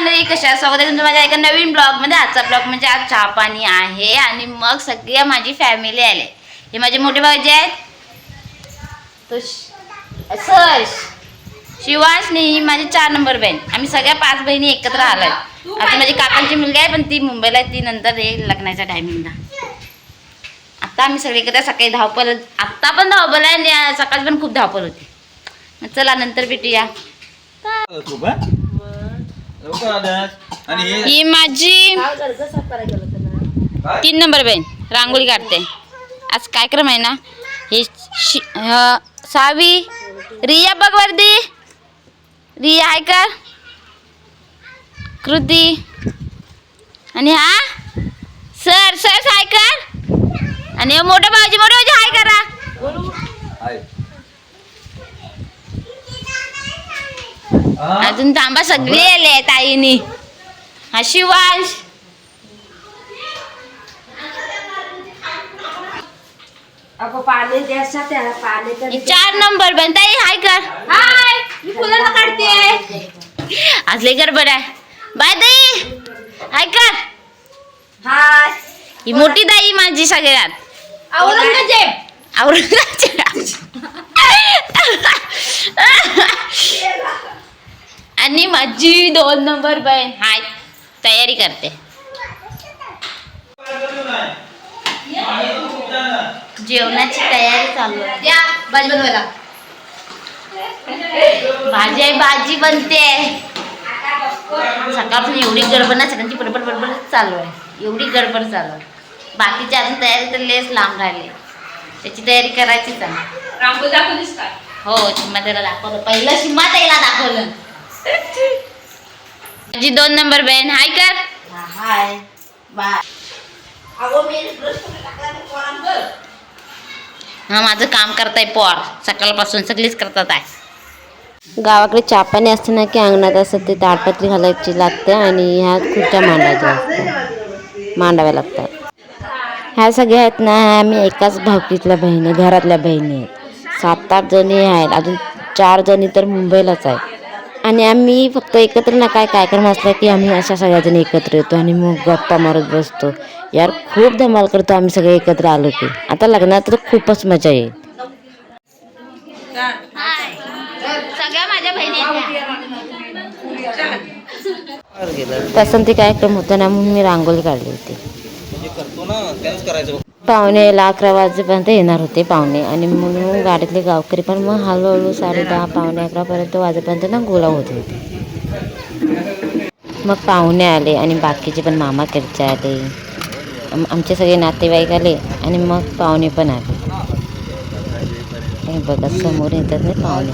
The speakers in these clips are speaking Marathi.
मंडळी, कशा स्वागत आहे तुमचं माझ्या एका नवीन ब्लॉग मध्ये। आजचा ब्लॉग म्हणजे आज चहा पाणी आहे आणि मग सगळी माझी फॅमिली आले। हे माझे मोठे भाऊजी आहेत, तो सर्ष, शिवासनी, माझी 4 नंबर बहीण। आम्ही सगळ्या 5 बहिणी एकत्र आलोय। आता माझी काकांची मुलगी आहे, पण ती मुंबईला आहे, ती नंतर येईल लग्नाच्या टायमिंगला। आता आम्ही सगळे एकत्र, सकाळी धावपळ, आता पण धावपळ आहे आणि सकाळी पण खूप धावपळ होती। चला नंतर भेटूया। ही माझी 3 नंबर बहीण रांगोळी काढते। आज कार्यक्रम आहे ना। हे सावी, रिया बघ वर्दी, रिया आहे का, कृती आणि हा सर हाय कर, आणि मोठा भाऊजी हाय करा। अजून तांबा सगळी आले ताईनी। हा शिवांश, पाले 4 नंबर बनताई हाय कर। हाय, मी फुलं काढते। आज लय गडबड आहे। बाय ताई, हाय कर। हाय, ही मोठी ताई माझी सगळ्यात औरंगजेब। आणि माझी 2 नंबर बहीण हाय, तयारी करते। जेवणाची तयारी चालू आहे। भाजी बनवायला, भाजी बनते। सकाळपासून एवढी गडबड ना, सगळ्यांची बडबड चालू आहे, एवढी गडबड चालू आहे। बाकीची अजून तयारी तर लेस लांब राहिली, त्याची तयारी करायचीच आहे। रांगोळी दाखवलीस का? हो, शिमाताईला दाखवलं, पहिलं शिमाताईला दाखवलं। माझी 2 नंबर बहीण हाय कर। Hi bye. हा, माझं काम करताय पोर, सकाळपासून सगळीच करतात आहे। गावाकडे चहा पाणी असते ना की अंगणात असं ते ताडपत्री घालायची लागते आणि ह्या खुर्च्या मांडाव्या लागतात। ह्या सगळ्या आहेत ना, आम्ही एकाच भावकीतल्या बहिणी, घरातल्या बहिणी आहेत। 7-8 जणी आहेत, अजून 4 जणी तर मुंबईलाच आहेत। आणि आम्ही फक्त एकत्र ना, काय कार्यक्रम असला की आम्ही अशा सगळ्याजणी एकत्र येतो आणि मग गप्पा मारत बसतो। यार खूप धमाल करतो आम्ही सगळे एकत्र आलो की। आता लग्नात तर खूपच मजा येईल। सगळ्या माझ्या बहिणी पसंती कार्यक्रम होता ना, म्हणून मी रांगोळी काढली होती। पाहुणे 11 वाजेपर्यंत येणार होते पाहुणे, आणि म्हणून गाडीतले गावकरी पण मग हळूहळू 10:30 पावणे 11 वाजेपर्यंत ना गोळा होत होते। मग पाहुणे आले आणि बाकीचे पण मामाकडचे आले, आमचे सगळे नातेवाईक आले आणि मग पाहुणे पण आले। हे बघा समोर येतात ना पाहुणे,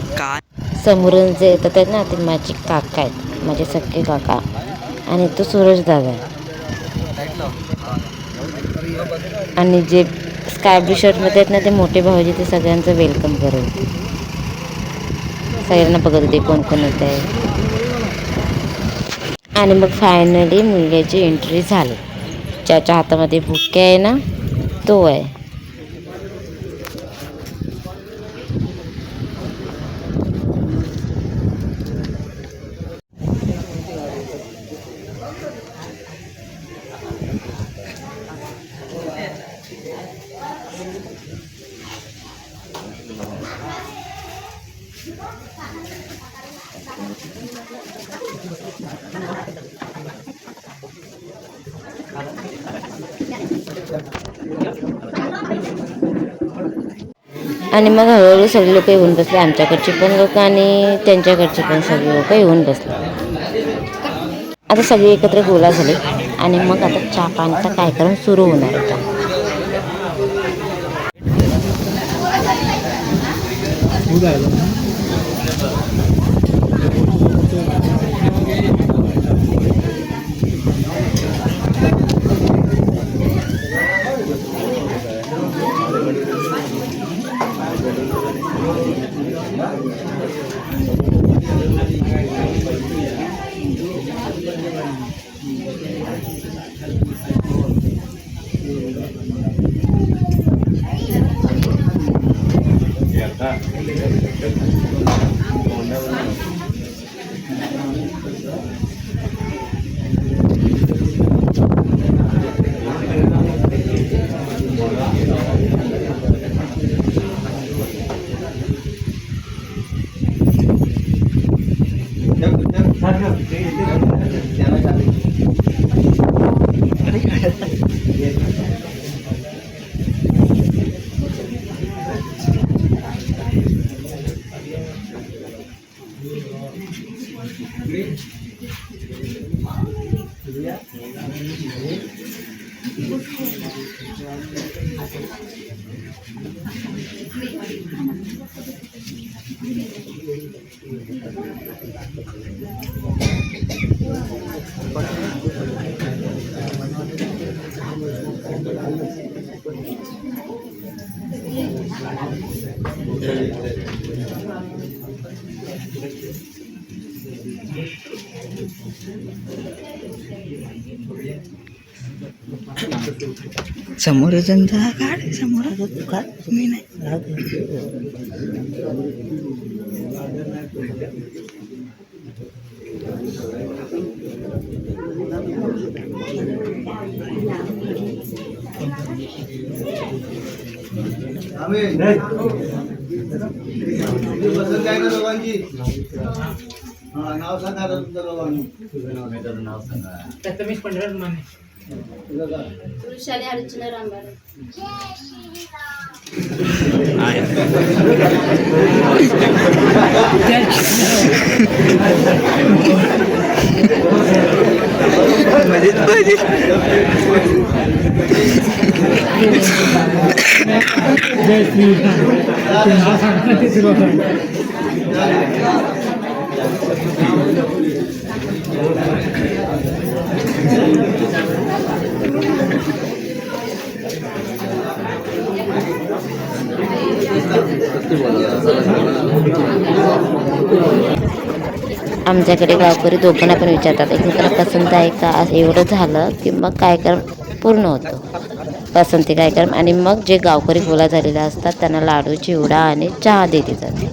समोरून जे येतात ना ते माझे काका आहेत, माझे सख्खे काका, आणि तो सूरज दादा आहे। आणि जे स्काय ब्लू शर्टमध्ये आहेत ना ते मोठे भाऊजी, ते सगळ्यांचं वेलकम करत होते, सगळ्यांना बघत होते कोण कोण येत आहे। आणि मग फायनली मुलग्याची एंट्री झाली। ज्याच्या हातामध्ये बुके आहे ना तो आहे। आणि मग हळूहळू सगळे लोक येऊन बसले, आमच्याकडचे पण लोक आणि त्यांच्याकडचे पण सगळे लोक येऊन बसले। आता सगळे एकत्र गोळा झाले आणि मग आता चहा पाण्याचा कार्यक्रम सुरू होणार होता। समोर जनता काढ समोर मी नाही नाव सांगा वृषाली अर्चना रामबारे. आमच्याकडे गावकरी दोघांना पण विचारतात एकमेकांना पसंत आहे का. एवढं झालं की मग कार्यक्रम पूर्ण होतो. पसंती कार्यक्रम आणि मग जे गावकरी गोळा झालेले असतात त्यांना लाडू चिवडा आणि चहा दिली जाते.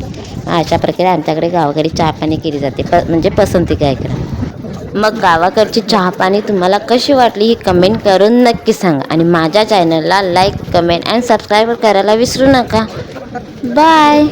अशा प्रकारे आमच्याकडे गावाकडे चहा पाणी केली जाते म्हणजे पसंती कार्यक्रम. मग गावाकडची चहा पाणी तुम्हाला कशी वाटली ही कमेंट करून नक्की सांगा आणि माझ्या चॅनलला लाईक कमेंट अँड सबस्क्राईब करायला विसरू नका. बाय.